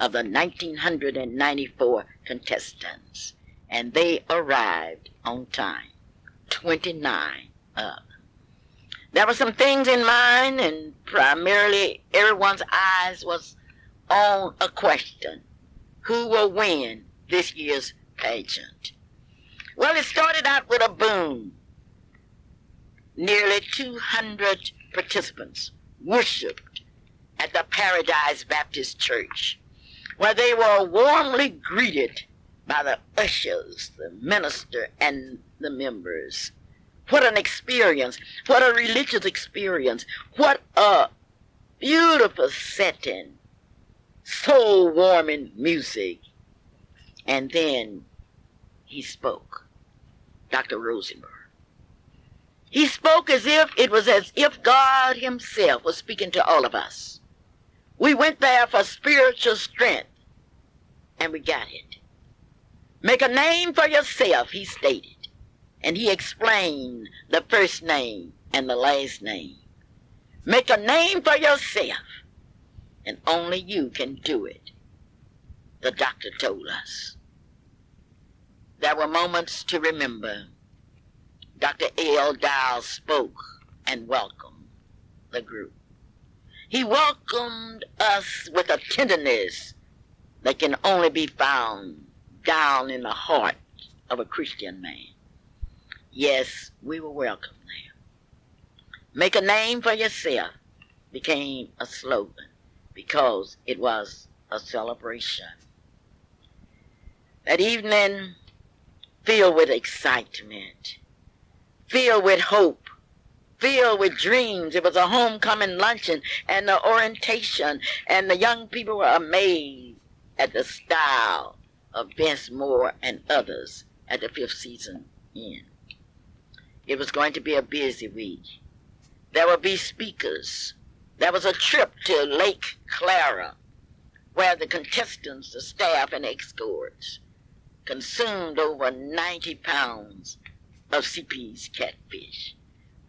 of the 1994 contestants, and they arrived on time, 29 of them. There were some things in mind, and primarily everyone's eyes was on a question: who will win this year's pageant? Well, it started out with a boom. Nearly 200 participants worshiped at the Paradise Baptist Church, where they were warmly greeted by the ushers, the minister, and the members. What an experience. What a religious experience. What a beautiful setting. Soul-warming music. And then he spoke, Dr. Rosenberg. He spoke as if God himself was speaking to all of us. We went there for spiritual strength, and we got it. Make a name for yourself, he stated. And he explained the first name and the last name. Make a name for yourself, and only you can do it, the doctor told us. There were moments to remember. Dr. L. Dial spoke and welcomed the group. He welcomed us with a tenderness that can only be found down in the heart of a Christian man. Yes, we were welcome there. Make a name for yourself became a slogan because it was a celebration. That evening, filled with excitement, filled with hope, filled with dreams. It was a homecoming luncheon and the orientation, and the young people were amazed at the style of Vince Moore and others at the 5th season inn. It was going to be a busy week. There would be speakers. There was a trip to Lake Clara, where the contestants, the staff, and escorts consumed over 90 pounds of CP's catfish.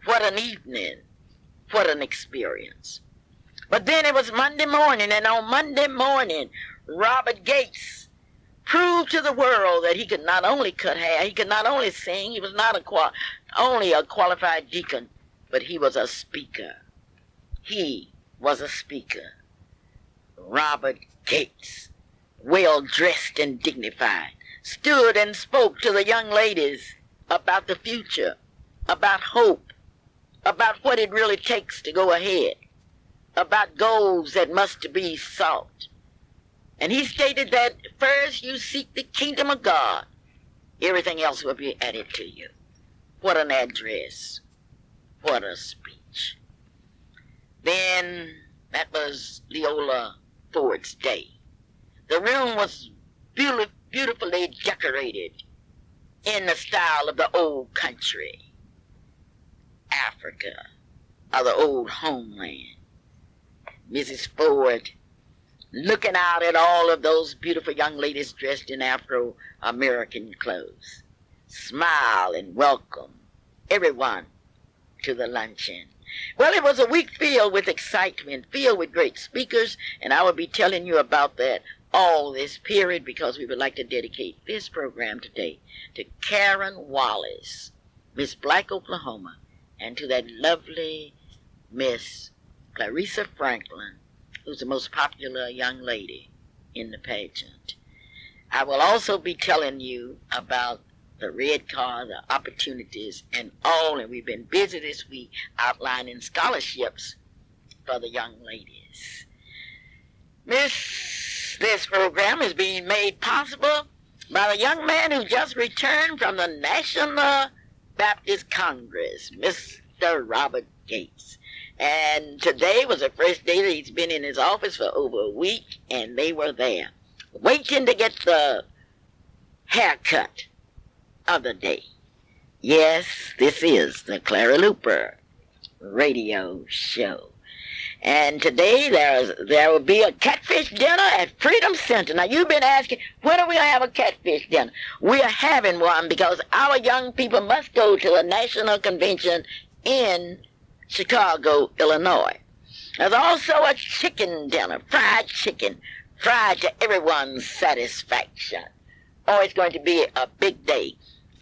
What an evening. What an experience. But then it was Monday morning, and on Monday morning, Robert Gates proved to the world that he could not only cut hair, he could not only sing, he was not only a qualified deacon, but he was a speaker. He was a speaker. Robert Gates, well-dressed and dignified, stood and spoke to the young ladies about the future, about hope, about what it really takes to go ahead, about goals that must be sought. And he stated that first you seek the kingdom of God, everything else will be added to you. What an address. What a speech. Then that was Leola Ford's day. The room was beautifully decorated in the style of the old country, Africa, or the old homeland. Mrs. Ford, looking out at all of those beautiful young ladies dressed in Afro-American clothes, smiled and welcomed everyone to the luncheon. Well, it was a week filled with excitement, filled with great speakers, and I will be telling you about that all this period because we would like to dedicate this program today to Karen Wallace, Miss Black, Oklahoma, and to that lovely Miss Clarissa Franklin, who's the most popular young lady in the pageant. I will also be telling you about the red car, the opportunities, and all, and we've been busy this week outlining scholarships for the young ladies. This program is being made possible by the young man who just returned from the National Baptist Congress, Mr. Robert Gates. And today was the first day that he's been in his office for over a week, and they were there, waiting to get the haircut of the day. Yes, this is the Clara Luper radio show. And today there will be a catfish dinner at Freedom Center. Now, you've been asking, when are we going to have a catfish dinner? We are having one because our young people must go to a national convention in Chicago, Illinois. There's also a chicken dinner, fried chicken, fried to everyone's satisfaction. Oh, it's going to be a big day,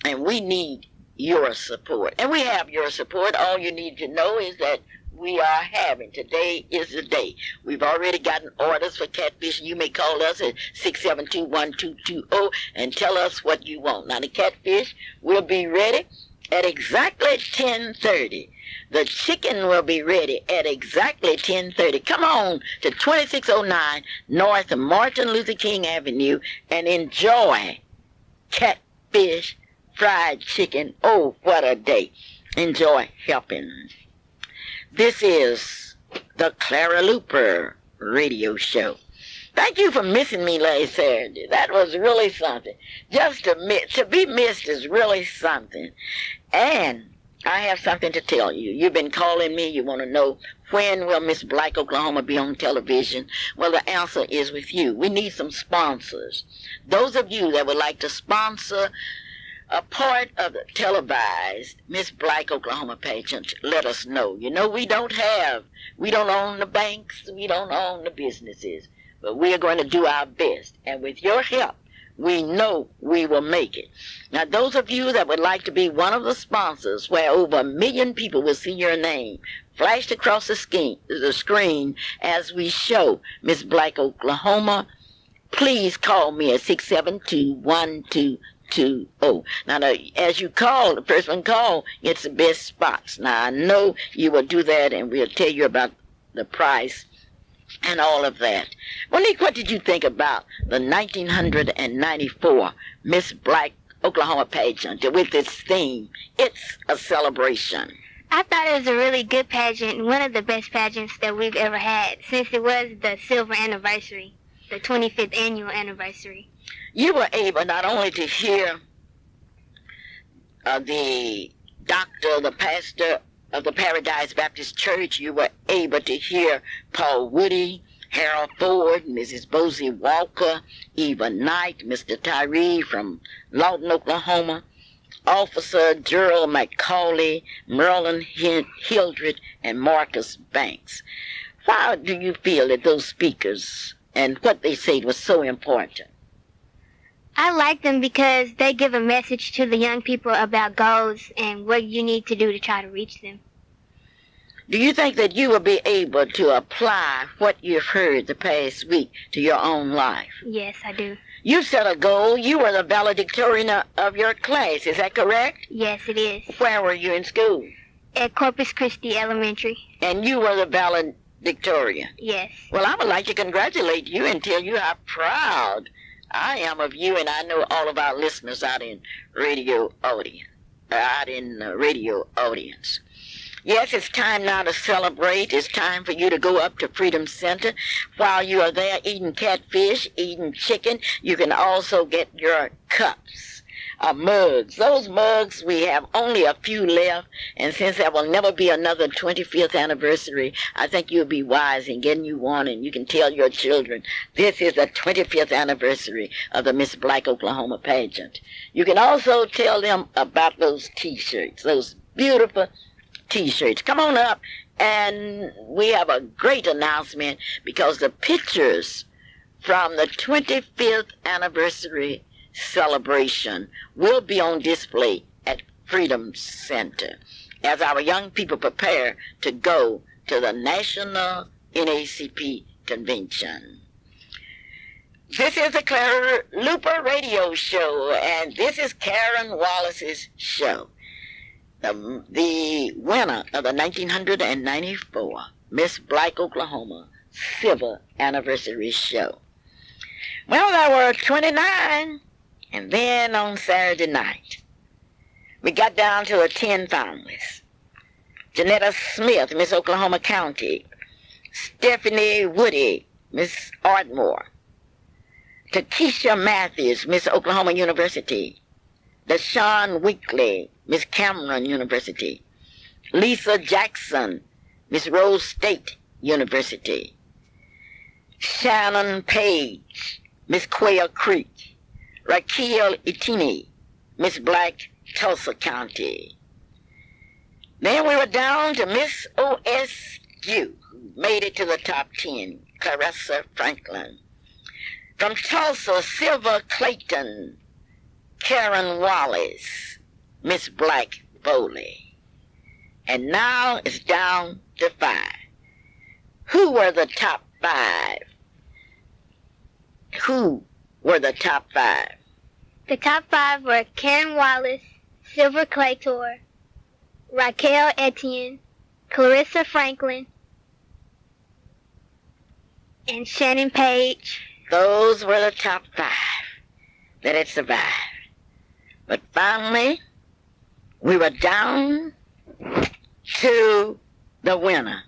and we need your support. And we have your support. All you need to know is that we are having. Today is the day. We've already gotten orders for catfish. You may call us at 672-1220 and tell us what you want. Now, the catfish will be ready at exactly 10:30. The chicken will be ready at exactly 10:30. Come on to 2609 North Martin Luther King Avenue and enjoy catfish fried chicken. Oh, what a day. Enjoy helping. This is the Clara Luper radio show. Thank you for missing me last Saturday. That was really something. Just to be missed is really something. And I have something to tell you. You've been calling me. You want to know when will Miss Black Oklahoma be on television? Well, the answer is with you. We need some sponsors. Those of you that would like to sponsor a part of the televised Miss Black Oklahoma pageant, let us know. You know, we don't own the banks, we don't own the businesses, but we are going to do our best. And with your help, we know we will make it. Now, those of you that would like to be one of the sponsors, where over 1 million people will see your name flashed across the screen as we show Miss Black Oklahoma, please call me at 672-1220. Now, as you call, the first one call, it's the best spots. Now, I know you will do that, and we'll tell you about the price and all of that. Monique, what did you think about the 1994 Miss Black Oklahoma pageant with its theme, It's a Celebration? I thought it was a really good pageant, one of the best pageants that we've ever had, since it was the silver anniversary, the 25th annual anniversary. You were able not only to hear the doctor, the pastor of the Paradise Baptist Church, you were able to hear Paul Woody, Harold Ford, Mrs. Bosie Walker, Eva Knight, Mr. Tyree from Lawton, Oklahoma, Officer Gerald McCauley, Merlin Hildred, and Marcus Banks. Why do you feel that those speakers and what they said was so important? I like them because they give a message to the young people about goals and what you need to do to try to reach them. Do you think that you will be able to apply what you've heard the past week to your own life? Yes, I do. You set a goal. You were the valedictorian of your class. Is that correct? Yes, it is. Where were you in school? At Corpus Christi Elementary. And you were the valedictorian? Yes. Well, I would like to congratulate you and tell you how proud I am of you, and I know all of our listeners out in radio audience. Yes, it's time now to celebrate. It's time for you to go up to Freedom Center. While you are there eating catfish, eating chicken, you can also get your cups, mugs. Those mugs, we have only a few left, and since there will never be another 25th anniversary, I think you'll be wise in getting you one, and you can tell your children, this is the 25th anniversary of the Miss Black Oklahoma pageant. You can also tell them about those T-shirts, those beautiful T-shirts. Come on up, and we have a great announcement because the pictures from the 25th anniversary celebration will be on display at Freedom Center as our young people prepare to go to the National NAACP Convention. This is the Clara Luper radio show, and this is Karen Wallace's show. The winner of the 1994 Miss Black Oklahoma Silver Anniversary Show. Well, there were 29, and then on Saturday night, we got down to the 10 families. Janetta Smith, Miss Oklahoma County. Stephanie Woody, Miss Ardmore. Takesha Matthews, Miss Oklahoma University. Deshaun Weekly, Miss Cameron University. Lisa Jackson, Miss Rose State University. Shannon Page, Miss Quail Creek. Raquel Itini, Miss Black, Tulsa County. Then we were down to Miss OSU, who made it to the top 10, Clarissa Franklin. From Tulsa, Silver Clayton, Karen Wallace, Miss Black Bowley. And now it's down to 5. Who were the top 5? Who were the top 5? The top 5 were Karen Wallace, Silver Claytor, Raquel Etienne, Clarissa Franklin, and Shannon Page. Those were the top 5 that had survived. But finally, we were down to the winner,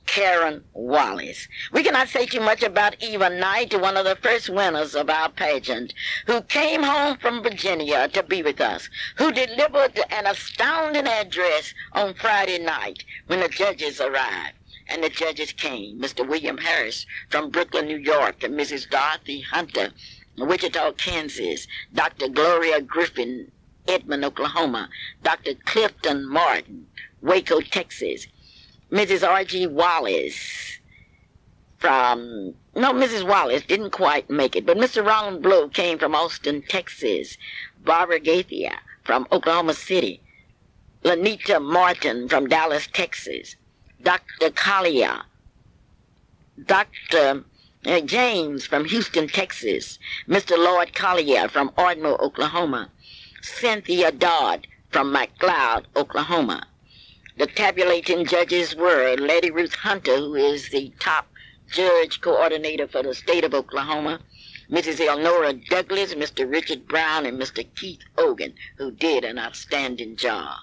Karen Wallace. We cannot say too much about Eva Knight, one of the first winners of our pageant, who came home from Virginia to be with us, who delivered an astounding address on Friday night when the judges arrived. And the judges came, Mr. William Harris from Brooklyn, New York, and Mrs. Dorothy Hunter, Wichita, Kansas, Dr. Gloria Griffin, Edmond, Oklahoma, Dr. Clifton Martin, Waco, Texas, Mrs. R.G. Wallace Mrs. Wallace didn't quite make it, but Mr. Ronald Blow came from Austin, Texas, Barbara Gaithia from Oklahoma City, Lanita Martin from Dallas, Texas, Dr. Kalia, Dr. James from Houston, Texas, Mr. Lloyd Collier from Ardmore, Oklahoma, Cynthia Dodd from McLeod, Oklahoma. The tabulating judges were Lady Ruth Hunter, who is the top judge coordinator for the state of Oklahoma, Mrs. Elnora Douglas, Mr. Richard Brown, and Mr. Keith Ogan, who did an outstanding job.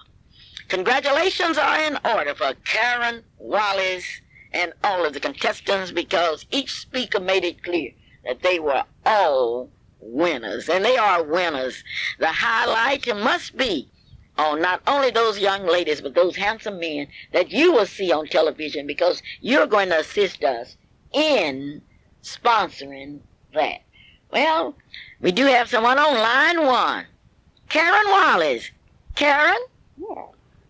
Congratulations are in order for Karen Wallace and all of the contestants, because each speaker made it clear that they were all winners, and they are winners. The highlight must be on not only those young ladies, but those handsome men that you will see on television, because you're going to assist us in sponsoring that. Well, we do have someone on line 1. Karen Wallace. Karen? Yeah.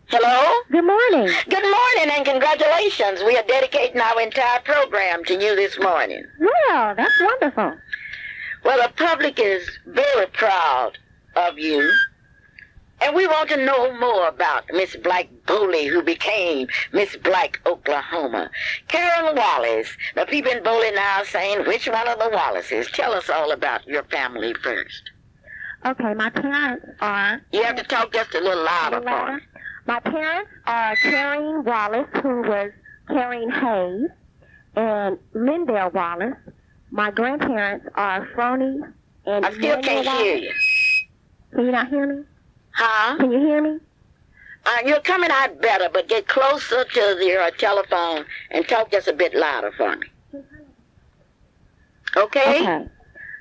Hello? Good morning. Good morning and congratulations. We are dedicating our entire program to you this morning. Well, that's wonderful. Well, the public is very proud of you. And we want to know more about Miss Black Bowley, who became Miss Black Oklahoma. Karen Wallace. The people in Bowley now are saying, which one of the Wallaces? Tell us all about your family first. Okay, my parents are... You have to talk just a little louder for me. My parents are Carrie Wallace, who was Carrie Hayes, and Lindell Wallace. My grandparents are Frony and I still can't hear you. Can you not hear me? Huh? Can you hear me? You're coming out better, but get closer to your telephone and talk just a bit louder for me. Okay? Okay.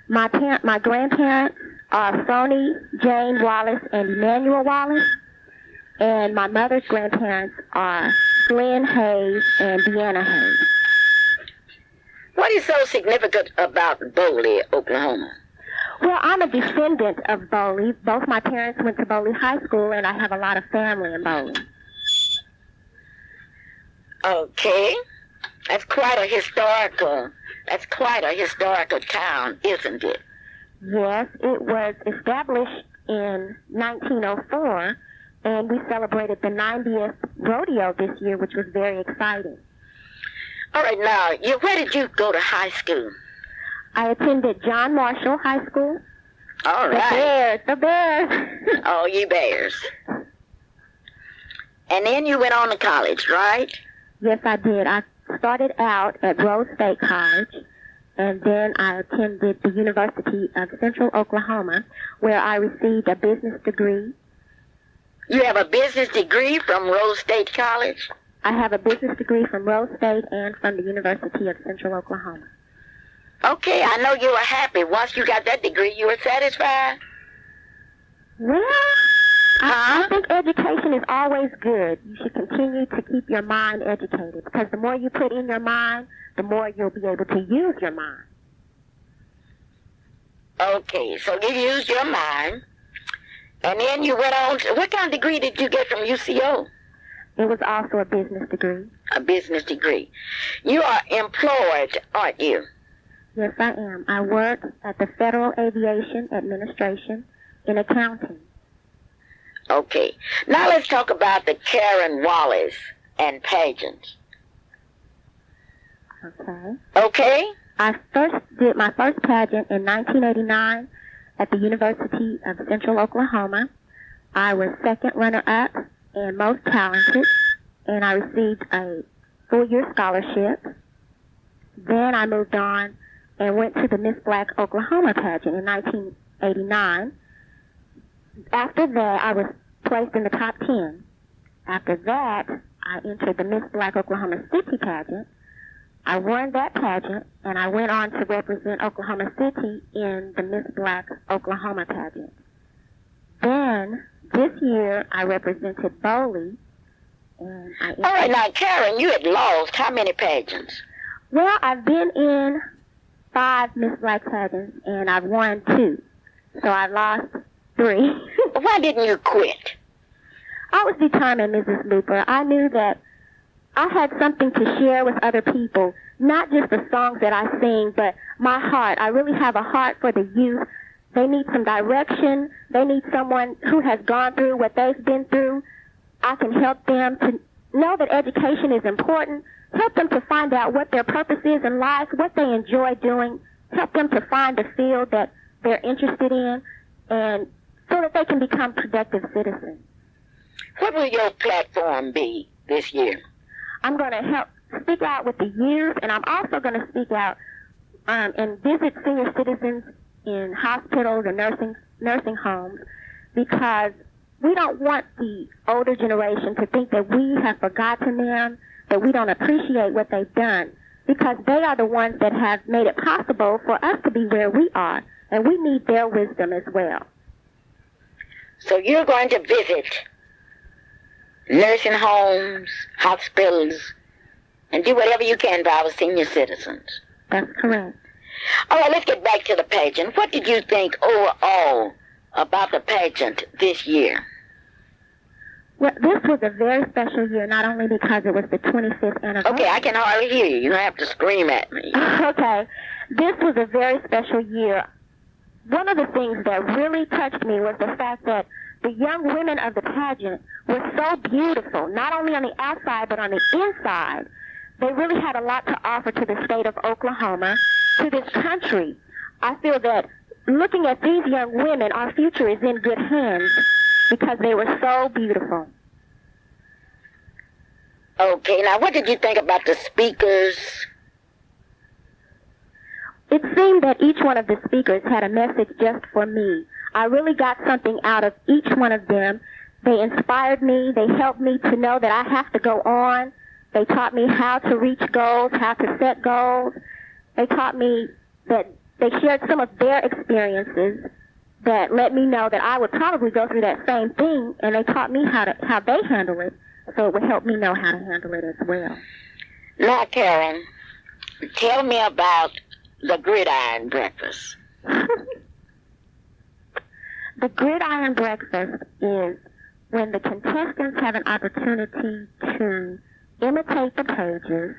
My grandparents are Frony, Jane Wallace, and Emmanuel Wallace. And my mother's grandparents are Glenn Hayes and Deanna Hayes. What is so significant about Bowley, Oklahoma? Well, I'm a descendant of Bowley. Both my parents went to Bowley High School, and I have a lot of family in Bowley. Okay. That's quite a historical town, isn't it? Yes, it was established in 1904, and we celebrated the 90th rodeo this year, which was very exciting. All right, now, where did you go to high school? I attended John Marshall High School. All right. The Bears. Oh, you Bears. And then you went on to college, right? Yes, I did. I started out at Rose State College, and then I attended the University of Central Oklahoma, where I received a business degree. You have a business degree from Rose State College? I have a business degree from Rose State and from the University of Central Oklahoma. Okay, I know you were happy. Once you got that degree, you were satisfied? Well, I think education is always good. You should continue to keep your mind educated, because the more you put in your mind, the more you'll be able to use your mind. Okay, so you used your mind, and then you went on to, what kind of degree did you get from UCO? It was also a business degree. A business degree. You are employed, aren't you? Yes, I am. I work at the Federal Aviation Administration in accounting. Okay. Now let's talk about the Karen Wallace and pageant. Okay. Okay? I first did my first pageant in 1989 at the University of Central Oklahoma. I was second runner-up and most talented, and I received a full-year scholarship. Then I moved on and went to the Miss Black Oklahoma pageant in 1989. After that, I was placed in the top 10. After that, I entered the Miss Black Oklahoma City pageant. I won that pageant, and I went on to represent Oklahoma City in the Miss Black Oklahoma pageant. Then, this year, I represented Bowley. And All right, now, Karen, you had lost how many pageants? Well, I've been in 5 Miss Black pageants, and I've won 2. So I lost 3. Why didn't you quit? I was determined, Mrs. Luper. I knew that I had something to share with other people, not just the songs that I sing, but my heart. I really have a heart for the youth. They need some direction. They need someone who has gone through what they've been through. I can help them to know that education is important, help them to find out what their purpose is in life, what they enjoy doing, help them to find the field that they're interested in, and so that they can become productive citizens. What will your platform be this year? I'm going to help speak out with the youth, and I'm also going to speak out and visit senior citizens in hospitals and nursing homes, because we don't want the older generation to think that we have forgotten them, that we don't appreciate what they've done, because they are the ones that have made it possible for us to be where we are, and we need their wisdom as well. So you're going to visit nursing homes, hospitals, and do whatever you can for our senior citizens. That's correct. All right, let's get back to the pageant. What did you think overall about the pageant this year? Well, this was a very special year, not only because it was the 25th anniversary. Okay, I can hardly hear you. You don't have to scream at me. Okay. This was a very special year. One of the things that really touched me was the fact that the young women of the pageant were so beautiful, not only on the outside, but on the inside. They really had a lot to offer to the state of Oklahoma, to this country. I feel that looking at these young women, our future is in good hands because they were so beautiful. Okay, now what did you think about the speakers? It seemed that each one of the speakers had a message just for me. I really got something out of each one of them. They inspired me. They helped me to know that I have to go on. They taught me how to reach goals, how to set goals. They taught me that they shared some of their experiences that let me know that I would probably go through that same thing, and they taught me how they handle it, so it would help me know how to handle it as well. Now, Karen, tell me about the gridiron breakfast. The gridiron breakfast is when the contestants have an opportunity to imitate the pages,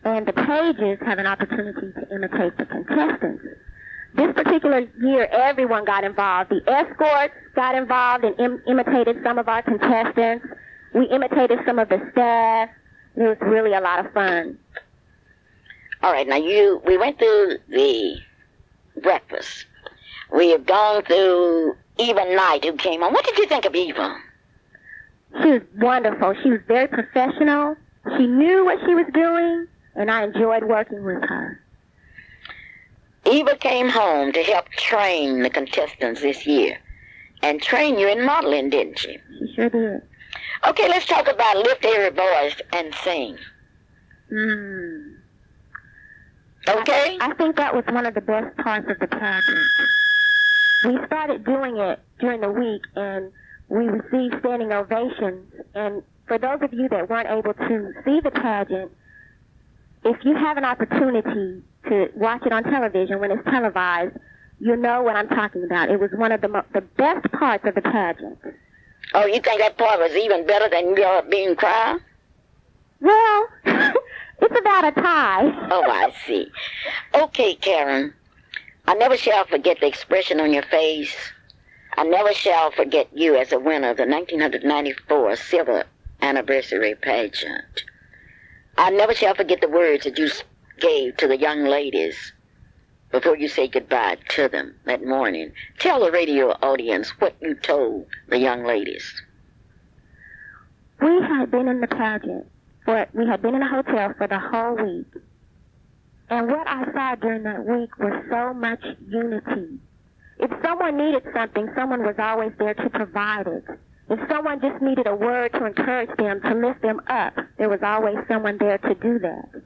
and the pages have an opportunity to imitate the contestants. This particular year, everyone got involved. The escorts got involved and imitated some of our contestants. We imitated some of the staff. It was really a lot of fun. All right, now we went through the breakfast. We have gone through Eva Knight, who came on. What did you think of Eva? She was wonderful. She was very professional. She knew what she was doing, and I enjoyed working with her. Eva came home to help train the contestants this year, and train you in modeling, didn't she? She sure did. Okay, let's talk about Lift Every Voice and Sing. Okay? I think that was one of the best parts of the pageant. We started doing it during the week, and we received standing ovations. And for those of you that weren't able to see the pageant, if you have an opportunity to watch it on television when it's televised, you'll know what I'm talking about. It was one of the best parts of the pageant. Oh, you think that part was even better than your being cried? Well, It's about a tie. Oh, I see. Okay, Karen. I never shall forget the expression on your face. I never shall forget you as a winner of the 1994 Silver Anniversary Pageant. I never shall forget the words that you gave to the young ladies before you say goodbye to them that morning. Tell the radio audience what you told the young ladies. We had been in the pageant. We had been in a hotel for the whole week. And what I saw during that week was so much unity. If someone needed something, someone was always there to provide it. If someone just needed a word to encourage them, to lift them up, there was always someone there to do that.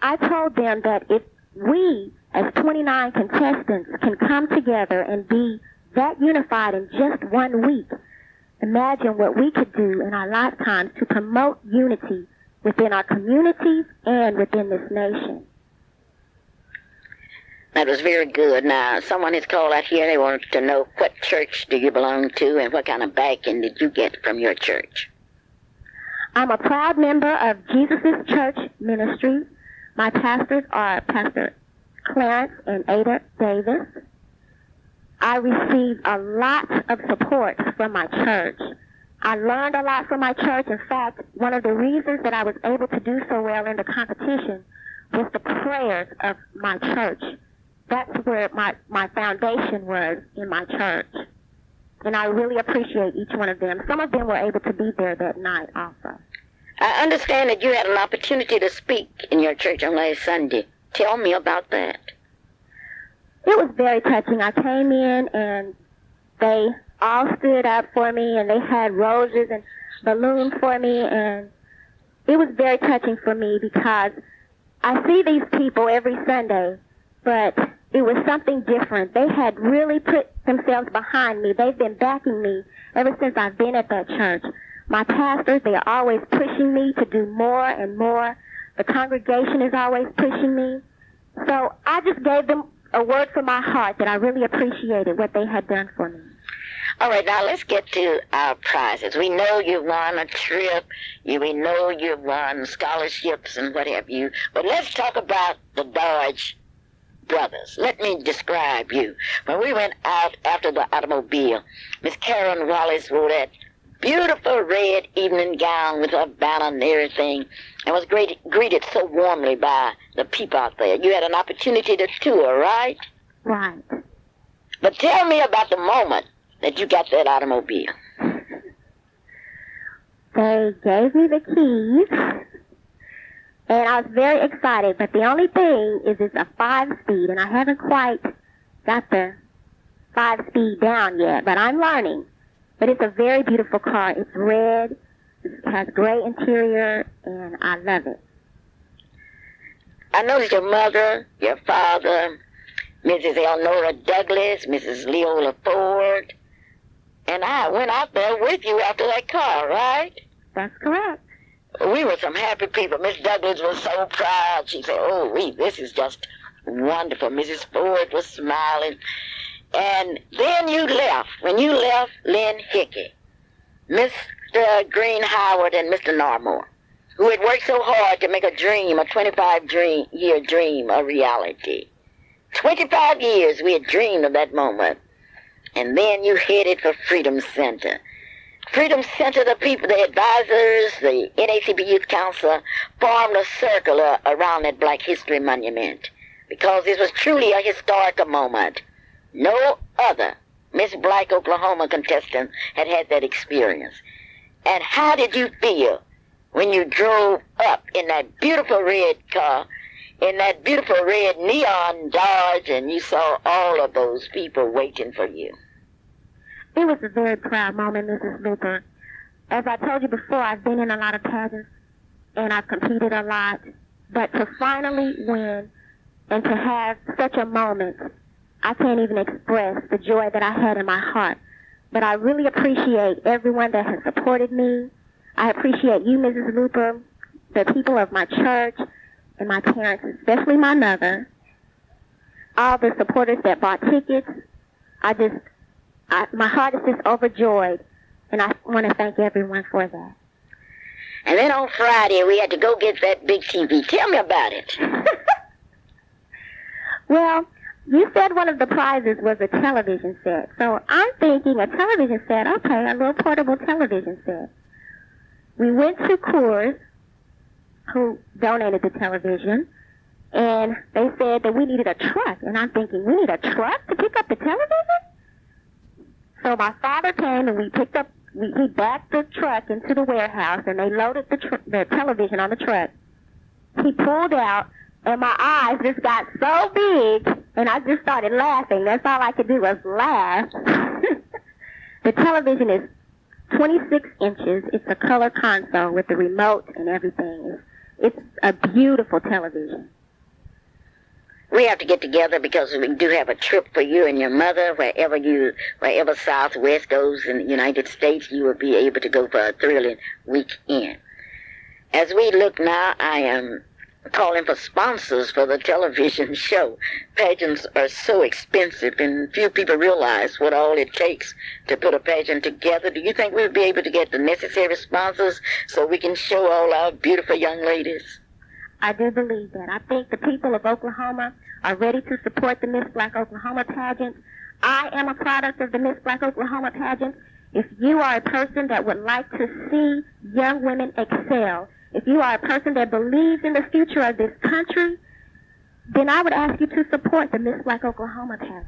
I told them that if we, as 29 contestants, can come together and be that unified in just 1 week, imagine what we could do in our lifetimes to promote unity within our communities and within this nation. That was very good. Now, someone has called out here. They want to know what church do you belong to and what kind of backing did you get from your church? I'm a proud member of Jesus' Church Ministry. My pastors are Pastor Clarence and Ada Davis. I received a lot of support from my church. I learned a lot from my church. In fact, one of the reasons that I was able to do so well in the competition was the prayers of my church. That's where my foundation was, in my church. And I really appreciate each one of them. Some of them were able to be there that night also. I understand that you had an opportunity to speak in your church on last Sunday. Tell me about that. It was very touching. I came in and they all stood up for me and they had roses and balloons for me, and it was very touching for me because I see these people every Sunday, but it was something different. They had really put themselves behind me. They've been backing me ever since I've been at that church. My pastors, they are always pushing me to do more and more. The congregation is always pushing me. So I just gave them a word from my heart that I really appreciated what they had done for me. All right, now let's get to our prizes. We know you won a trip. We know you won scholarships and what have you. But let's talk about the Dodge brothers. Let me describe you. When we went out after the automobile, Miss Karen Wallace wore that beautiful red evening gown with her banner and everything, and was greeted so warmly by the people out there. You had an opportunity to tour, right? Right. But tell me about the moment that you got that automobile. They gave me the keys, and I was very excited, but the only thing is it's a 5-speed, and I haven't quite got the 5-speed down yet, but I'm learning. But it's a very beautiful car. It's red, it has gray interior, and I love it. I noticed your mother, your father, Mrs. Elnora Douglas, Mrs. Leola Ford, and I went out there with you after that car, right? That's correct. We were some happy people. Miss Douglas was so proud. She said, oh, this is just wonderful. Mrs. Ford was smiling. And then you left. When you left, Lynn Hickey, Mr. Green Howard, and Mr. Narmore, who had worked so hard to make a dream, a 25-year dream, a reality. 25 years we had dreamed of that moment. And then you headed for Freedom Center. Freedom Center, the people, the advisors, the NACP Youth Council formed a circle around that Black History Monument because this was truly a historical moment. No other Miss Black Oklahoma contestant had had that experience. And how did you feel when you drove up in that beautiful red car, in that beautiful red neon Dodge, and you saw all of those people waiting for you? It was a very proud moment, Mrs. Luper. As I told you before, I've been in a lot of pageants, and I've competed a lot. But to finally win and to have such a moment, I can't even express the joy that I had in my heart. But I really appreciate everyone that has supported me. I appreciate you, Mrs. Luper, the people of my church, and my parents, especially my mother, all the supporters that bought tickets. My heart is just overjoyed, and I want to thank everyone for that. And then on Friday, we had to go get that big TV. Tell me about it. Well, you said one of the prizes was a television set. So I'm thinking a television set, okay, a little portable television set. We went to Coors, who donated the television, and they said that we needed a truck. And I'm thinking, we need a truck to pick up the television? So my father came and he backed the truck into the warehouse, and they loaded the television on the truck. He pulled out, and my eyes just got so big, and I just started laughing. That's all I could do was laugh. The television is 26 inches. It's a color console with the remote and everything. It's a beautiful television. We have to get together because we do have a trip for you and your mother. Wherever Southwest goes in the United States, you will be able to go for a thrilling weekend. As we look now, I am calling for sponsors for the television show. Pageants are so expensive, and few people realize what all it takes to put a pageant together. Do you think we'll be able to get the necessary sponsors so we can show all our beautiful young ladies? I do believe that. I think the people of Oklahoma are ready to support the Miss Black Oklahoma pageant. I am a product of the Miss Black Oklahoma pageant. If you are a person that would like to see young women excel, if you are a person that believes in the future of this country, then I would ask you to support the Miss Black Oklahoma pageant.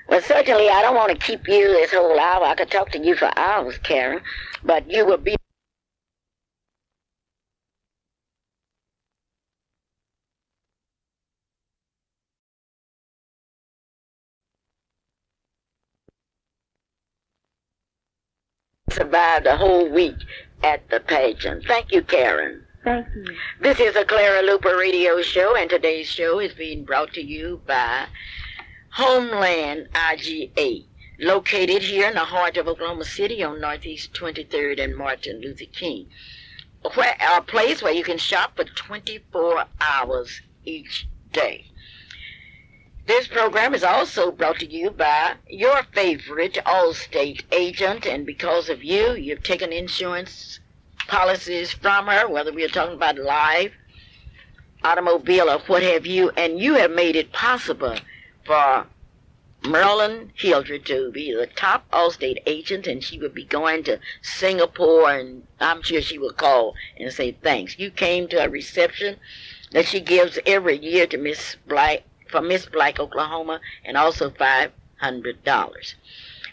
Well, certainly I don't want to keep you this whole hour. I could talk to you for hours, Karen, but you will be survived a whole week at the pageant. Thank you, Karen. Thank you. This is a Clara Luper radio show, and today's show is being brought to you by Homeland IGA, located here in the heart of Oklahoma City on Northeast 23rd and Martin Luther King, a place where you can shop for 24 hours each day. This program is also brought to you by your favorite Allstate agent, and because of you, you've taken insurance policies from her, whether we are talking about life, automobile, or what have you, and you have made it possible for Marilyn Hildred to be the top Allstate agent, and she will be going to Singapore, and I'm sure she will call and say thanks. You came to a reception that she gives every year to Miss Black, Oklahoma, and also $500.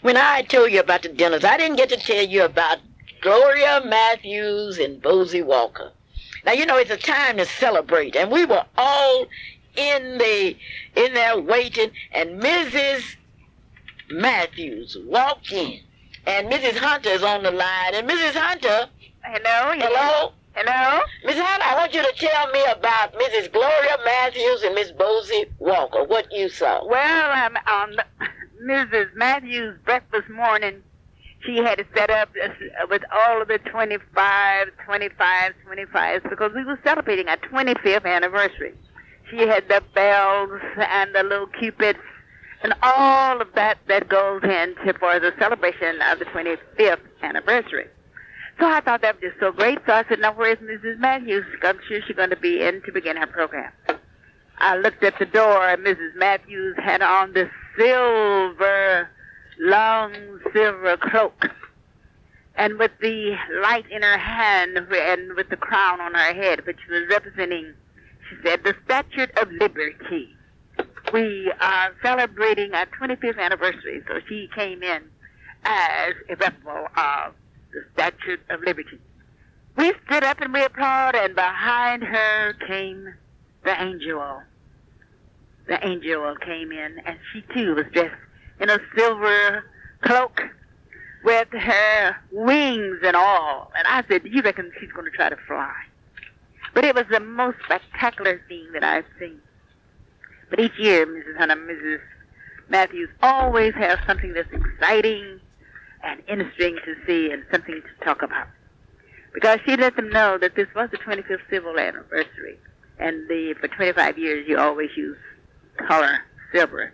When I told you about the dinners, I didn't get to tell you about Gloria Matthews and Bosie Walker. Now, you know, it's a time to celebrate, and we were all in there waiting, and Mrs. Matthews walked in, and Mrs. Hunter is on the line, and Mrs. Hunter. Hello? Miss Hunter, I want you to tell me about Mrs. Gloria Matthews and Miss Bosie Walker, what you saw. Well, on Mrs. Matthews' breakfast morning, she had it set up with all of the 25s, because we were celebrating our 25th anniversary. She had the bells and the little cupids and all of that goes into for the celebration of the 25th anniversary. So I thought that was just so great. So I said, now where's Mrs. Matthews? I'm sure she's going to be in to begin her program. I looked at the door, and Mrs. Matthews had on this long silver cloak, and with the light in her hand and with the crown on her head, which was representing, she said, the Statue of Liberty. We are celebrating our 25th anniversary, so she came in as a replica of the Statue of Liberty. We stood up and we applauded, and behind her came the angel. The angel came in, and she too was dressed in a silver cloak with her wings and all. And I said, do you reckon she's going to try to fly? But it was the most spectacular thing that I've seen. But each year, Mrs. Matthews always has something that's exciting and interesting to see and something to talk about. Because she let them know that this was the 25th civil anniversary. And for 25 years, you always use color silver.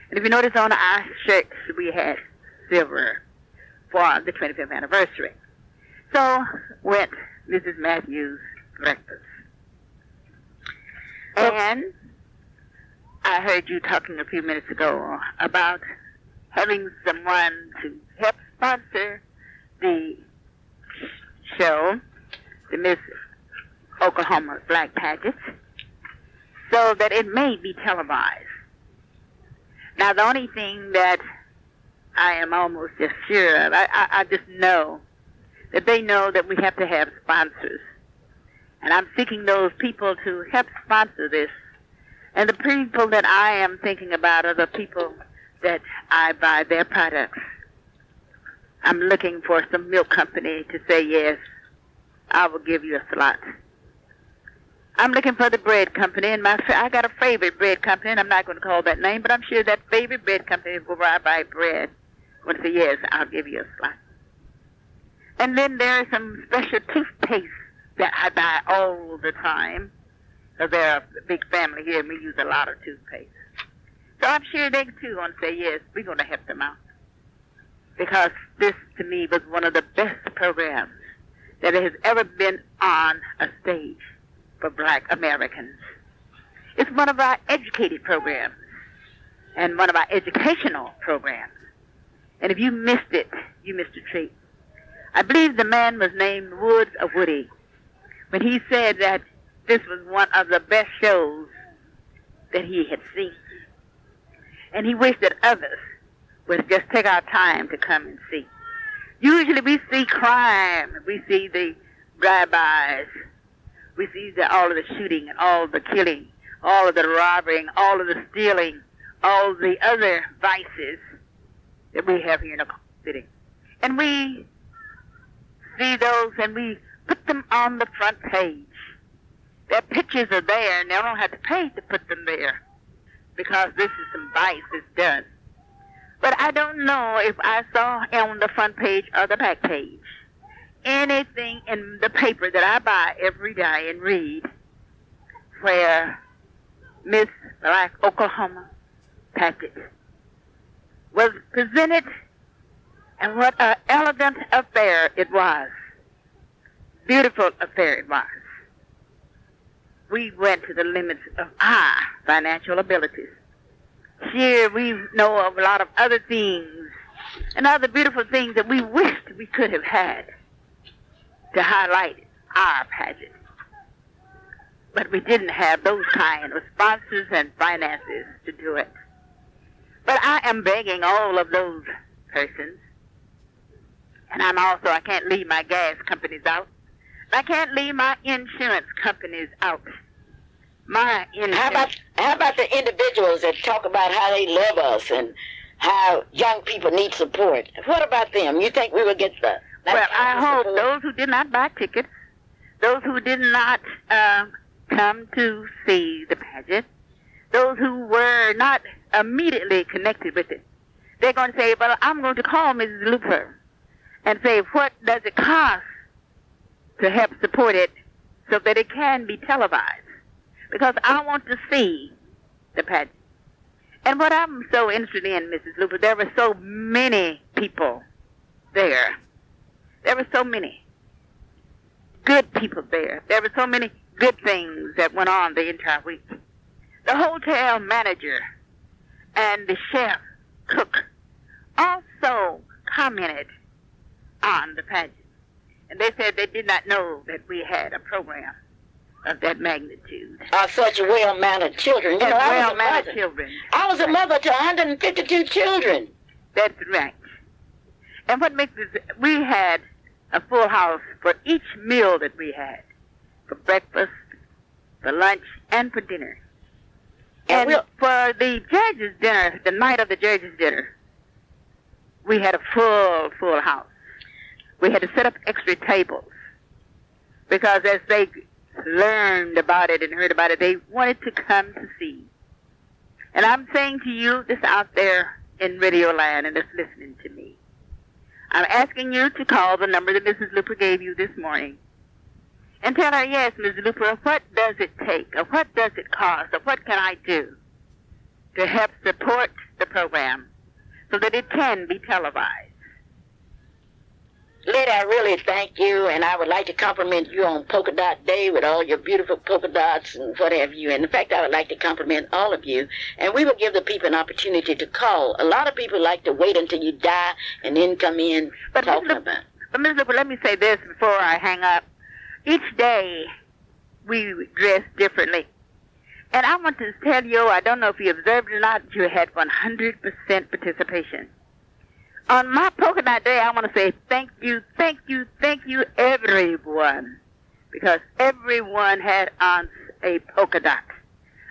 And if you notice on our shirts, we had silver for the 25th anniversary. So went Mrs. Matthews' breakfast. And I heard you talking a few minutes ago about having someone to help sponsor the show, the Miss Oklahoma Black Pageant, so that it may be televised. Now, the only thing that I am almost just sure of, I just know that they know that we have to have sponsors. And I'm seeking those people to help sponsor this. And the people that I am thinking about are the people that I buy their products. I'm looking for some milk company to say, yes, I will give you a slot. I'm looking for the bread company, and I got a favorite bread company, and I'm not going to call that name, but I'm sure that favorite bread company where I buy bread would say, yes, I'll give you a slot. And then there are some special toothpaste that I buy all the time, because they're a big family here, and we use a lot of toothpaste. So I'm sure they, too, want to say, yes, we're going to help them out. Because this, to me, was one of the best programs that has ever been on a stage for Black Americans. It's one of our educated programs and one of our educational programs. And if you missed it, you missed a treat. I believe the man was named Woods of Woody when he said that this was one of the best shows that he had seen. And he wished that others would just take our time to come and see. Usually we see crime, we see the drive-bys, we see all of the shooting and all the killing, all of the robbing, all of the stealing, all the other vices that we have here in the city. And we see those and we put them on the front page. Their pictures are there and they don't have to pay to put them there because this is some vice that's done. But I don't know if I saw on the front page or the back page anything in the paper that I buy every day and read where Miss Black Oklahoma Pageant was presented, and what an elegant affair it was. Beautiful affair it was. We went to the limits of our financial abilities. Here we know of a lot of other things and other beautiful things that we wished we could have had to highlight our pageant. But we didn't have those kind of sponsors and finances to do it. But I am begging all of those persons, and I can't leave my gas companies out. I can't leave my insurance companies out. My insurance. How about the individuals that talk about how they love us and how young people need support? What about them? You think we would get the... Well, I hope those who did not buy tickets, those who did not come to see the pageant, those who were not immediately connected with it, they're going to say, well, I'm going to call Mrs. Luper and say, what does it cost to help support it so that it can be televised? Because I want to see the pageant. And what I'm so interested in, Mrs. Luper, there were so many people there. There were so many good people there. There were so many good things that went on the entire week. The hotel manager and the chef, cook, also commented on the pageant. And they said they did not know that we had a program of that magnitude. Such well-mannered children. You know, well-mannered children. I was a mother to 152 children. That's right. And what makes this, we had a full house for each meal that we had, for breakfast, for lunch, and for dinner. And for the judges' dinner, the night of the judges' dinner, we had a full house. We had to set up extra tables because as they learned about it and heard about it, they wanted to come to see. And I'm saying to you, this out there in Radio Land and that's listening to me, I'm asking you to call the number that Mrs. Luper gave you this morning and tell her, yes, Mrs. Luper, what does it take, or what does it cost, or what can I do to help support the program so that it can be televised? Lynn, lady, I really thank you, and I would like to compliment you on Polka Dot Day with all your beautiful polka dots and what have you. And in fact, I would like to compliment all of you, and we will give the people an opportunity to call. A lot of people like to wait until you die and then come in talking about it. But Ms. Luper, let me say this before I hang up. Each day we dress differently. And I want to tell you, I don't know if you observed or not, you had 100% participation. On my polka dot day, I want to say thank you, everyone. Because everyone had on a polka dot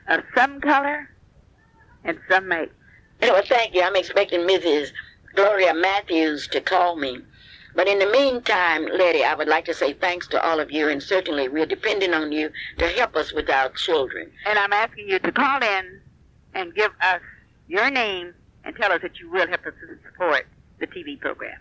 of some color and some make. Well, thank you. I'm expecting Mrs. Gloria Matthews to call me. But in the meantime, Letty, I would like to say thanks to all of you, and certainly we're depending on you to help us with our children. And I'm asking you to call in and give us your name and tell us that you will help us to support the TV program.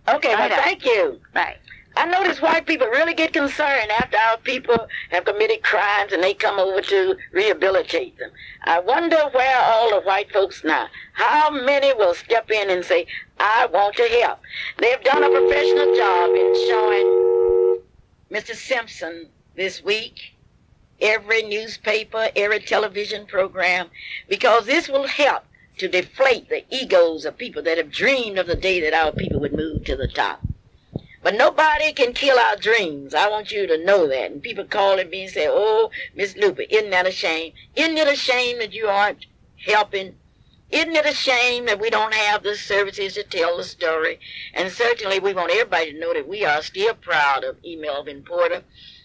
Okay, well, thank you. Bye. I notice white people really get concerned after our people have committed crimes and they come over to rehabilitate them. I wonder where are all the white folks now? How many will step in and say, I want to help? They've done a professional job in showing Mr. Simpson this week, every newspaper, every television program, because this will help to deflate the egos of people that have dreamed of the day that our people would move to the top. But nobody can kill our dreams. I want you to know that. And people calling me and say, oh, Miss Luper, isn't that a shame? Isn't it a shame that you aren't helping? Isn't it a shame that we don't have the services to tell the story? And certainly we want everybody to know that we are still proud of E. Melvin Porter,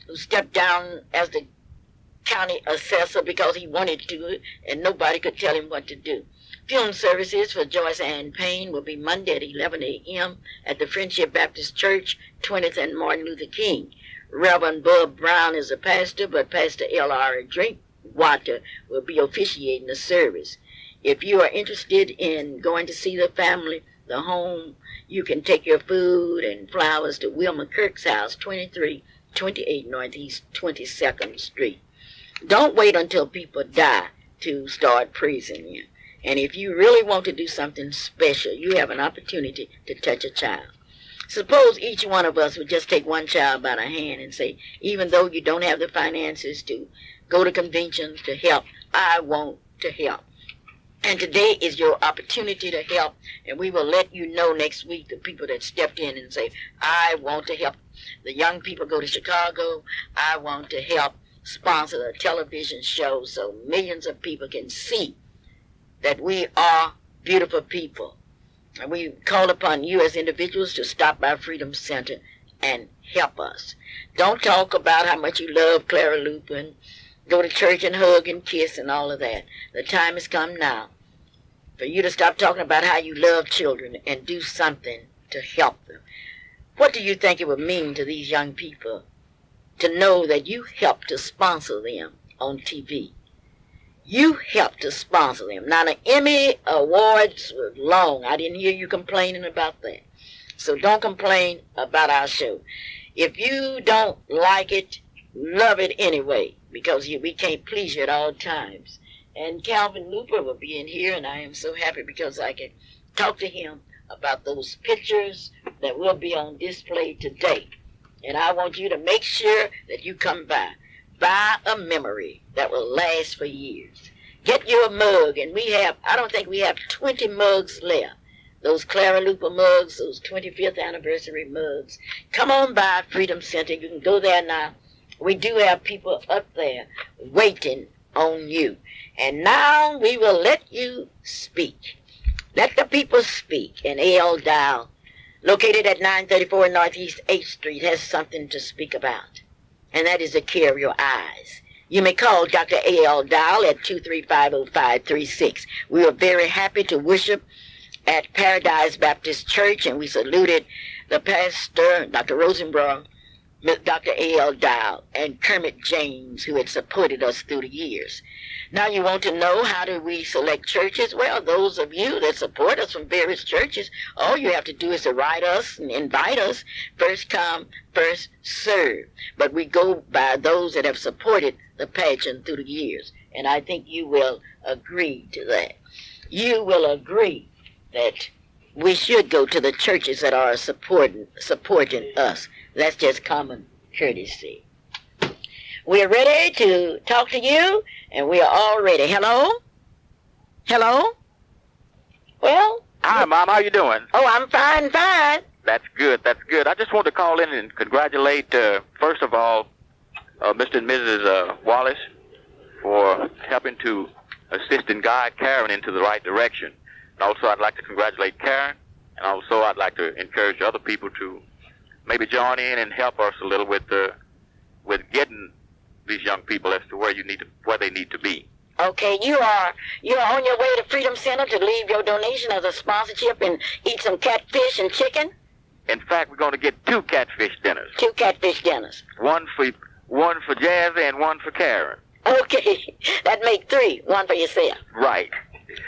who stepped down as the county assessor because he wanted to, and nobody could tell him what to do. Funeral services for Joyce Ann Payne will be Monday at 11 a.m. at the Friendship Baptist Church, 20th and Martin Luther King. Reverend Bub Brown is a pastor, but Pastor L.R. Drinkwater will be officiating the service. If you are interested in going to see the family, the home, you can take your food and flowers to Wilma Kirk's house, 2328 Northeast 22nd Street. Don't wait until people die to start praising you. And if you really want to do something special, you have an opportunity to touch a child. Suppose each one of us would just take one child by the hand and say, even though you don't have the finances to go to conventions to help, I want to help. And today is your opportunity to help, and we will let you know next week the people that stepped in and say, I want to help. The young people go to Chicago. I want to help sponsor a television show so millions of people can see that we are beautiful people. And we call upon you as individuals to stop by Freedom Center and help us. Don't talk about how much you love Clara Luper and go to church and hug and kiss and all of that. The time has come now for you to stop talking about how you love children and do something to help them. What do you think it would mean to these young people to know that you helped to sponsor them on TV? You helped to sponsor them. Now, the Emmy Awards were long. I didn't hear you complaining about that. So don't complain about our show. If you don't like it, love it anyway, because we can't please you at all times. And Calvin Luper will be in here, and I am so happy because I can talk to him about those pictures that will be on display today. And I want you to make sure that you come by. Buy a memory that will last for years. Get you a mug, and I don't think we have 20 mugs left. Those Clara Luper mugs, those 25th anniversary mugs. Come on by Freedom Center. You can go there now. We do have people up there waiting on you. And now we will let you speak. Let the people speak. And A.L. Dial, located at 934 Northeast 8th Street, has something to speak about. And that is the care of your eyes. You may call Dr. A.L. Dial at 235-0536. We are very happy to worship at Paradise Baptist Church, and we saluted the pastor, Dr. Rosenbrough, Dr. A.L. Dial, and Kermit James, who had supported us through the years. Now you want to know how do we select churches? Well, those of you that support us from various churches, all you have to do is to write us and invite us. First come, first serve. But we go by those that have supported the pageant through the years. And I think you will agree to that. You will agree that we should go to the churches that are supporting us. That's just common courtesy. We're ready to talk to you, and we are all ready. Hello? Hello? Well? Hi, Mom. How you doing? Oh, I'm fine. That's good. I just wanted to call in and congratulate, first of all, Mr. and Mrs. Wallace for helping to assist and guide Karen into the right direction. And also, I'd like to congratulate Karen, and also I'd like to encourage other people to maybe join in and help us a little with getting these young people as to where they need to be. Okay, you are on your way to Freedom Center to leave your donation as a sponsorship and eat some catfish and chicken? In fact, we're going to get 2 catfish dinners. 2 catfish dinners. One for Jazzy and one for Karen. Okay, that make 3. 1 for yourself. Right.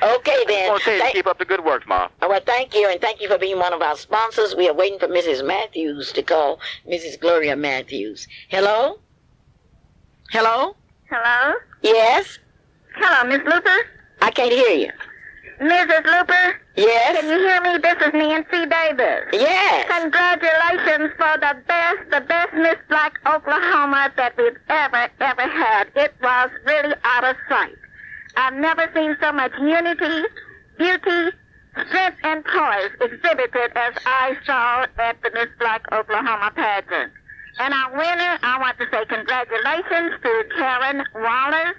Okay, then. I want to tell you to keep up the good work, Mom. Well, thank you, and thank you for being one of our sponsors. We are waiting for Mrs. Matthews to call, Mrs. Gloria Matthews. Hello? Hello? Hello? Yes? Hello, Miss Luper? I can't hear you. Mrs. Luper? Yes? Can you hear me? This is Nancy Davis. Yes. Congratulations for the best Miss Black Oklahoma that we've ever had. It was really out of sight. I've never seen so much unity, beauty, strength, and poise exhibited as I saw at the Miss Black Oklahoma pageant. And our winner, I want to say congratulations to Karen Wallace.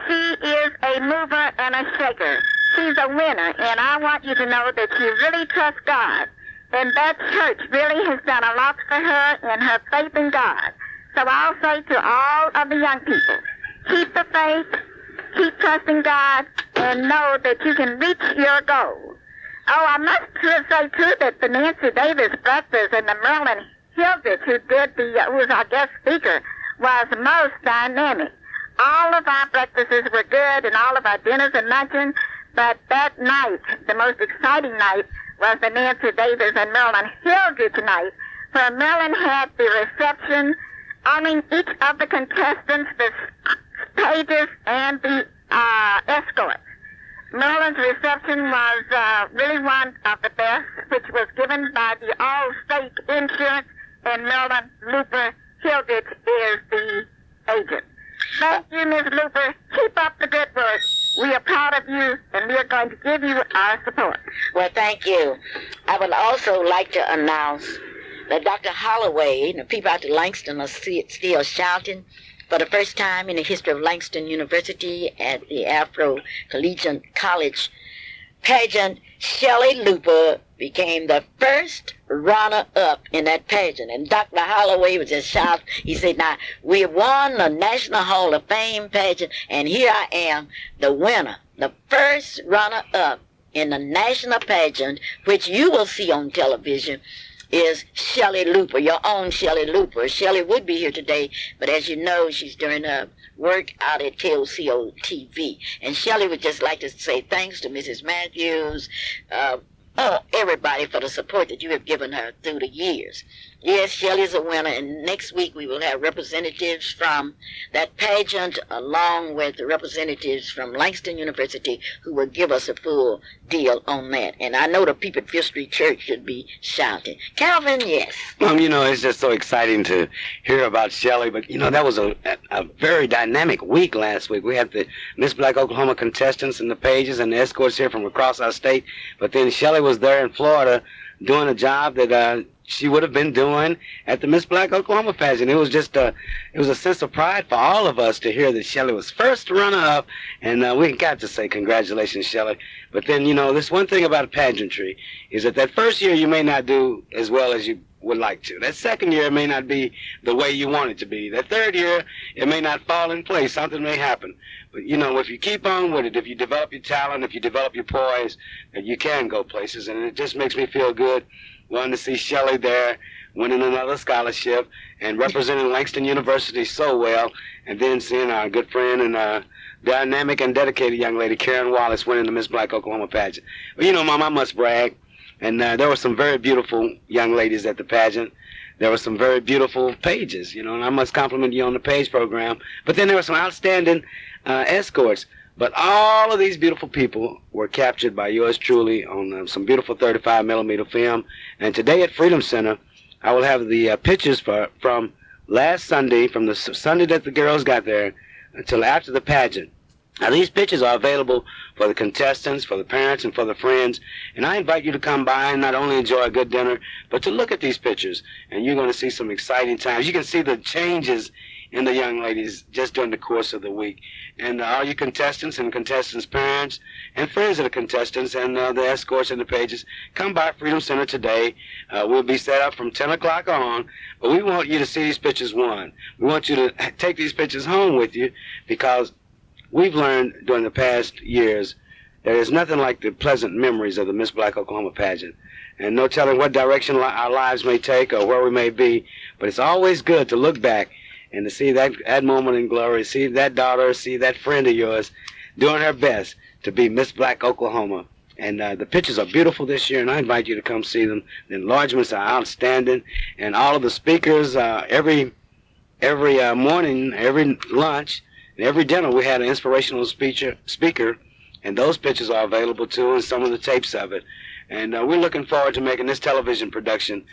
She is a mover and a shaker. She's a winner, and I want you to know that she really trusts God. And that church really has done a lot for her in her faith in God. So I'll say to all of the young people, keep the faith, keep trusting God, and know that you can reach your goal. Oh, I must say, too, that the Nancy Davis breakfast and the Merlin Hildreth, who was our guest speaker, was most dynamic. All of our breakfasts were good, and all of our dinners and luncheons, but that night, the most exciting night, was the Nancy Davis and Merlin Hildreth night, where Merlin had the reception, honoring each of the contestants, the pages, and the escorts. Merlin's reception was really one of the best, which was given by the All-State Insurance, and Merlin Luper Hildreth is the agent. Thank you, Ms. Luper. Keep up the good work. We are proud of you, and we are going to give you our support. Well, thank you. I would also like to announce that Dr. Holloway, the people out to Langston are still shouting. For the first time in the history of Langston University at the Afro-Collegiate College pageant, Shelley Luper became the first runner-up in that pageant. And Dr. Holloway was just shocked. He said, now, we won the National Hall of Fame pageant, and here I am, the winner, the first runner-up in the national pageant, which you will see on television, is Shelley Luper, your own Shelley Luper. Shelley would be here today, but as you know, she's doing her work out at KOCO TV. And Shelley would just like to say thanks to Mrs. Matthews, everybody for the support that you have given her through the years. Yes, Shelley's a winner, and next week we will have representatives from that pageant along with the representatives from Langston University who will give us a full deal on that. And I know the people at Fifth Street Church should be shouting. Calvin, yes. It's just so exciting to hear about Shelley, but, that was a very dynamic week last week. We had the Miss Black Oklahoma contestants and the pages and the escorts here from across our state, but then Shelley was there in Florida doing a job that she would have been doing at the Miss Black Oklahoma pageant. It was just it was a sense of pride for all of us to hear that Shelley was first runner-up, and we got to say congratulations, Shelley. But then, this one thing about pageantry is that first year you may not do as well as you would like to. That second year it may not be the way you want it to be. That third year it may not fall in place. Something may happen. But, if you keep on with it, if you develop your talent, if you develop your poise, you can go places. And it just makes me feel good wanting to see Shelley there winning another scholarship and representing Langston University so well, and then seeing our good friend and dynamic and dedicated young lady, Karen Wallace, winning the Miss Black Oklahoma pageant. Well, Mom, I must brag. And there were some very beautiful young ladies at the pageant. There were some very beautiful pages, and I must compliment you on the page program. But then there were some outstanding escorts. But all of these beautiful people were captured by yours truly on some beautiful 35 millimeter film. And today at Freedom Center, I will have the pictures from last Sunday, from the Sunday that the girls got there until after the pageant. Now, these pictures are available for the contestants, for the parents, and for the friends. And I invite you to come by and not only enjoy a good dinner, but to look at these pictures. And you're going to see some exciting times. You can see the changes in the young ladies just during the course of the week. And all you contestants and contestants' parents and friends of the contestants and the escorts and the pages, come by Freedom Center today. We'll be set up from 10 o'clock on. But we want you to see these pictures, one. We want you to take these pictures home with you, because we've learned during the past years there is nothing like the pleasant memories of the Miss Black Oklahoma pageant. And no telling what direction our lives may take or where we may be. But it's always good to look back and to see that moment in glory, see that daughter, see that friend of yours doing her best to be Miss Black Oklahoma. And the pictures are beautiful this year, and I invite you to come see them. The enlargements are outstanding, and all of the speakers, every morning, every lunch, and every dinner, we had an inspirational speaker, and those pictures are available too, and some of the tapes of it. And we're looking forward to making this television production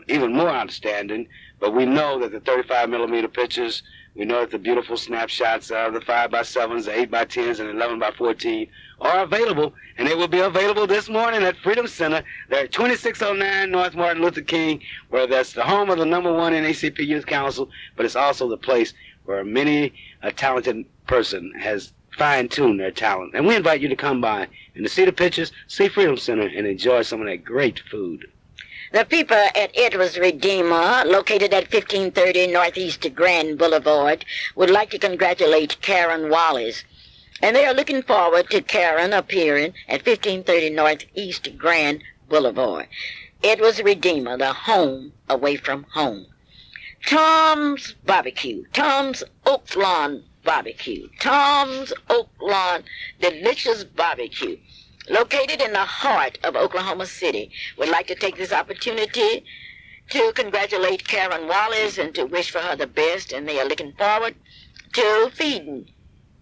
even more outstanding. But we know that the 35 millimeter pictures, we know that the beautiful snapshots of the 5x7s, the 8x10s, and 11x14 are available, and they will be available this morning at Freedom Center. They're at 2609 North Martin Luther King, where that's the home of the #1 NAACP Youth Council, but it's also the place where many a talented person has fine-tuned their talent. And we invite you to come by and to see the pictures, see Freedom Center, and enjoy some of that great food. The people at Edwards Redeemer, located at 1530 Northeast Grand Boulevard, would like to congratulate Karen Wallace. And they are looking forward to Karen appearing at 1530 Northeast Grand Boulevard. Edwards Redeemer, the home away from home. Tom's Barbecue, Tom's Oak Lawn Barbecue, Tom's Oak Lawn Delicious Barbecue, located in the heart of Oklahoma City. Would like to take this opportunity to congratulate Karen Wallace and to wish for her the best, and they are looking forward to feeding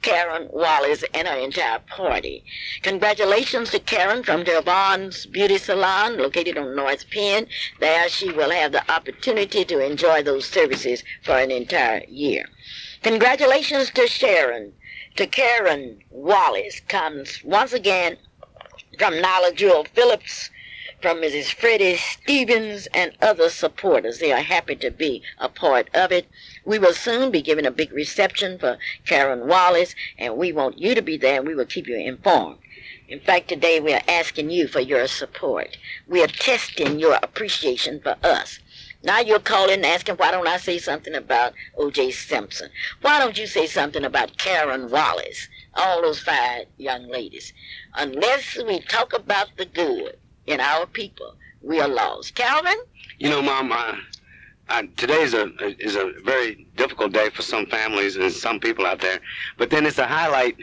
Karen Wallace and her entire party. Congratulations to Karen from Delvaughn's Beauty Salon, located on North Penn. There she will have the opportunity to enjoy those services for an entire year. Congratulations to Sharon. To Karen Wallace comes once again from Nyla Jewel Phillips, from Mrs. Freddie Stevens, and other supporters. They are happy to be a part of it. We will soon be giving a big reception for Karen Wallace, and we want you to be there, and we will keep you informed. In fact, today we are asking you for your support. We are testing your appreciation for us. Now you're calling and asking, why don't I say something about O.J. Simpson? Why don't you say something about Karen Wallace? All those five young ladies. Unless we talk about the good in our people, we are lost. Calvin? You know, Mom, today is a very difficult day for some families and some people out there. But then it's a highlight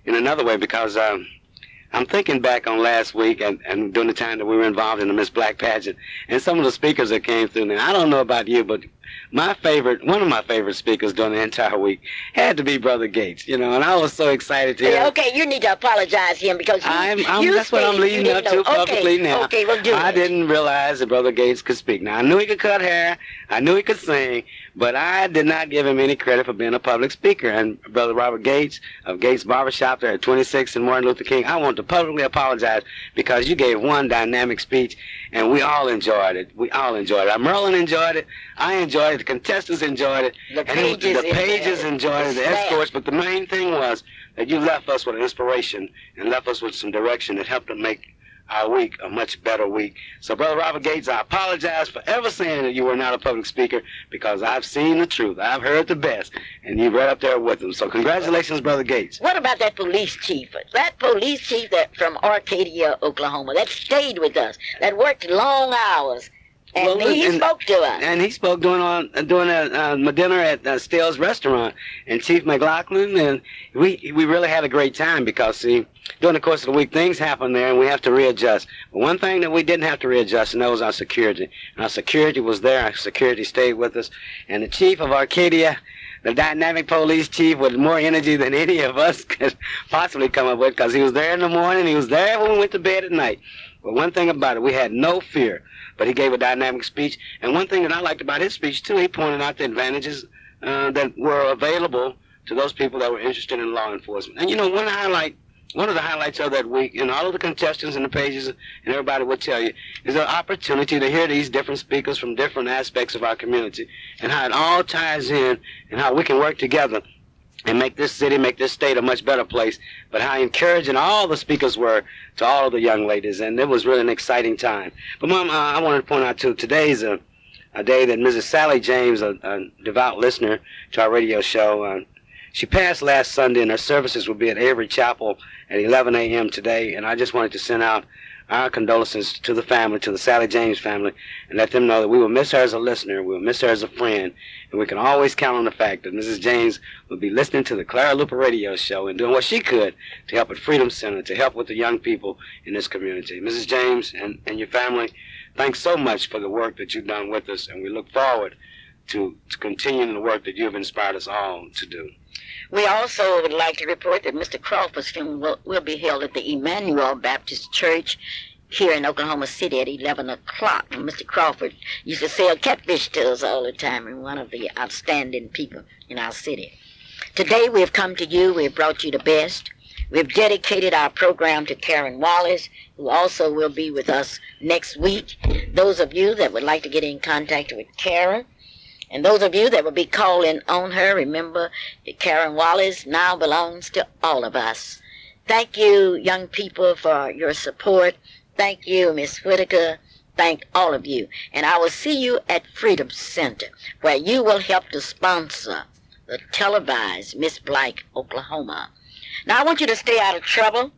in another way, because I'm thinking back on last week and during the time that we were involved in the Miss Black pageant, and some of the speakers that came through. Now, I don't know about you, but one of my favorite speakers during the entire week had to be Brother Gates, and I was so excited to hear. Okay, you need to apologize to him, because that's what I'm leading up to publicly now. Okay, well, I didn't realize that Brother Gates could speak. Now, I knew he could cut hair, I knew he could sing, but I did not give him any credit for being a public speaker. And Brother Robert Gates of Gates Barbershop there at 26 and Martin Luther King, I want to publicly apologize, because you gave one dynamic speech, and we all enjoyed it. Merlin enjoyed it. I enjoyed it. The contestants enjoyed it. The pages enjoyed it. The escorts. But the main thing was that you left us with an inspiration and left us with some direction that helped to make our week a much better week. So, Brother Robert Gates, I apologize for ever saying that you were not a public speaker, because I've seen the truth. I've heard the best, and you're right up there with them. So congratulations, Brother Gates. What about that police chief? That police chief that from Arcadia, Oklahoma, that stayed with us, that worked long hours. And he spoke to us. And he spoke during my dinner at Stale's restaurant. And Chief McLaughlin, and we really had a great time, because, see, during the course of the week, things happen there, and we have to readjust. But one thing that we didn't have to readjust, and that was our security. And our security was there. Our security stayed with us. And the chief of Arcadia, the dynamic police chief with more energy than any of us could possibly come up with, because he was there in the morning, he was there when we went to bed at night. But one thing about it, we had no fear. But he gave a dynamic speech. And one thing that I liked about his speech, too, he pointed out the advantages that were available to those people that were interested in law enforcement. And, you know, one of the highlights of that week, and all of the contestants and the pages and everybody would tell you, is the opportunity to hear these different speakers from different aspects of our community and how it all ties in and how we can work together and make this city, make this state a much better place, but how encouraging all the speakers were to all of the young ladies, and it was really an exciting time. But, Mom, I wanted to point out, too, today's a day that Mrs. Sally James, a devout listener to our radio show, she passed last Sunday, and her services will be at Avery Chapel at 11 a.m. today, and I just wanted to send out our condolences to the family, to the Sally James family, and let them know that we will miss her as a listener, we will miss her as a friend, and we can always count on the fact that Mrs. James will be listening to the Clara Luper radio show and doing what she could to help at Freedom Center, to help with the young people in this community. Mrs. James and your family, thanks so much for the work that you've done with us, and we look forward to continuing the work that you have inspired us all to do. We also would like to report that Mr. Crawford's funeral will be held at the Emmanuel Baptist Church here in Oklahoma City at 11 o'clock. And Mr. Crawford used to sell catfish to us all the time, and one of the outstanding people in our city. Today we have come to you, we have brought you the best. We have dedicated our program to Karen Wallace, who also will be with us next week. Those of you that would like to get in contact with Karen, and those of you that will be calling on her, remember that Karen Wallace now belongs to all of us. Thank you, young people, for your support. Thank you, Miss Whitaker. Thank all of you. And I will see you at Freedom Center, where you will help to sponsor the televised Miss Blank, Oklahoma. Now, I want you to stay out of trouble.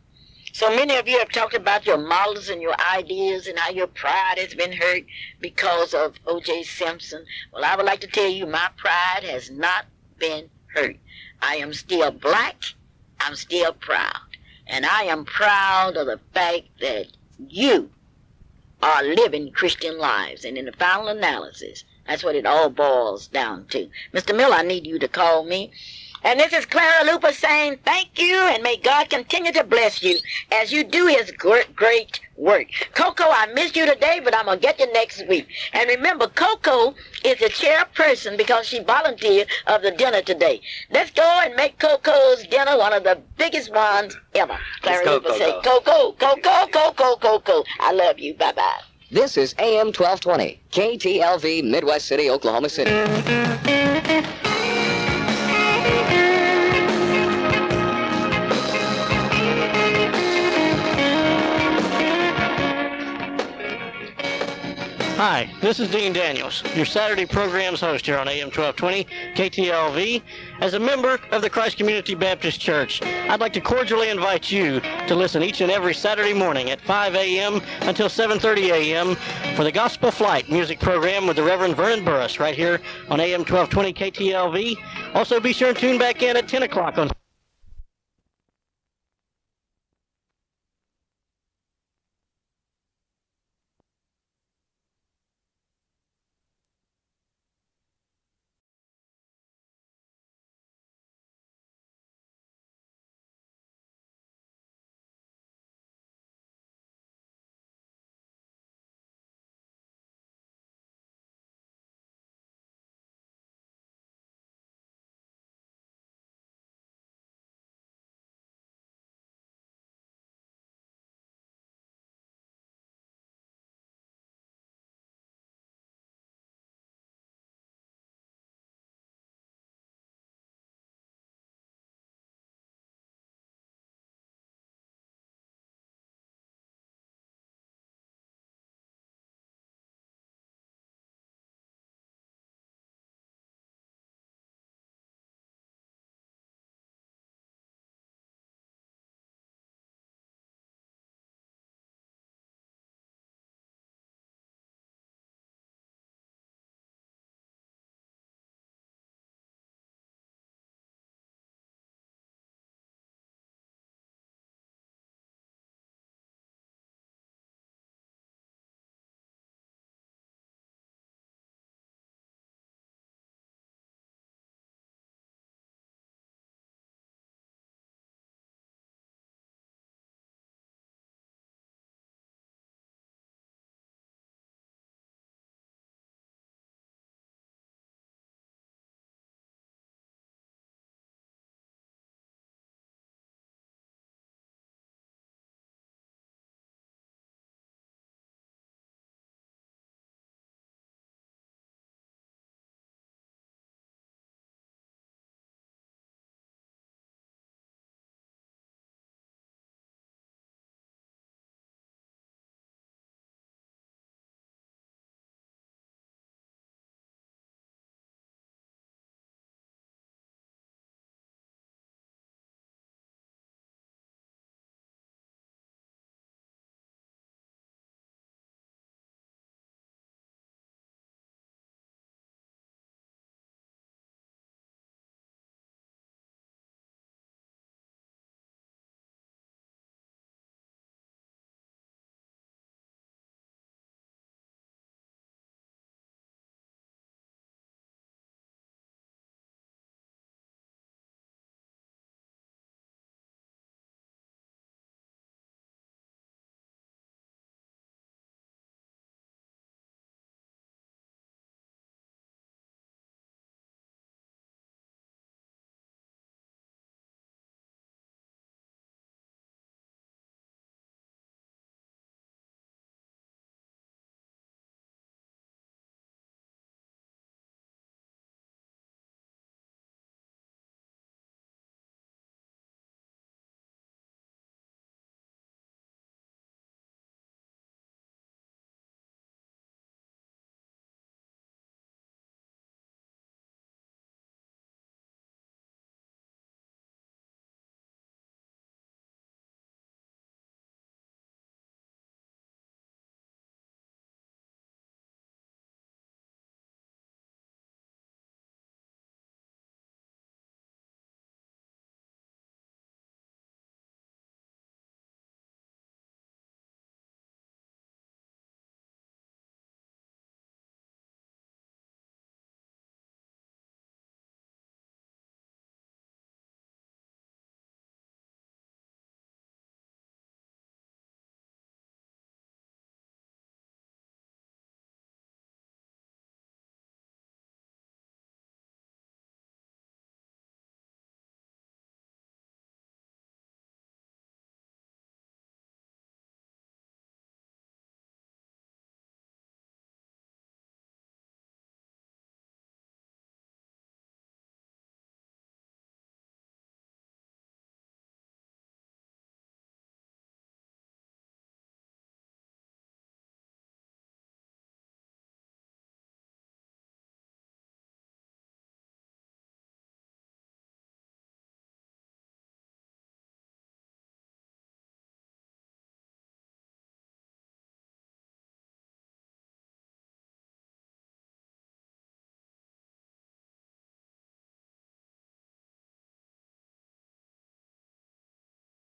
So many of you have talked about your models and your ideas and how your pride has been hurt because of O.J. Simpson. Well, I would like to tell you my pride has not been hurt. I am still black. I'm still proud. And I am proud of the fact that you are living Christian lives. And in the final analysis, that's what it all boils down to. Mr. Miller, I need you to call me. And this is Clara Luper saying thank you, and may God continue to bless you as you do his great work. Coco, I missed you today, but I'm going to get you next week. And remember, Coco is the chairperson because she volunteered of the dinner today. Let's go and make Coco's dinner one of the biggest ones ever. Clara Luper say, Coco, Coco, Coco, Coco. I love you. Bye-bye. This is AM 1220, KTLV, Midwest City, Oklahoma City. Hi, this is Dean Daniels, your Saturday program's host here on AM 1220 KTLV. As a member of the Christ Community Baptist Church, I'd like to cordially invite you to listen each and every Saturday morning at 5 a.m. until 7:30 a.m. for the Gospel Flight music program with the Reverend Vernon Burris right here on AM 1220 KTLV. Also, be sure and tune back in at 10 o'clock on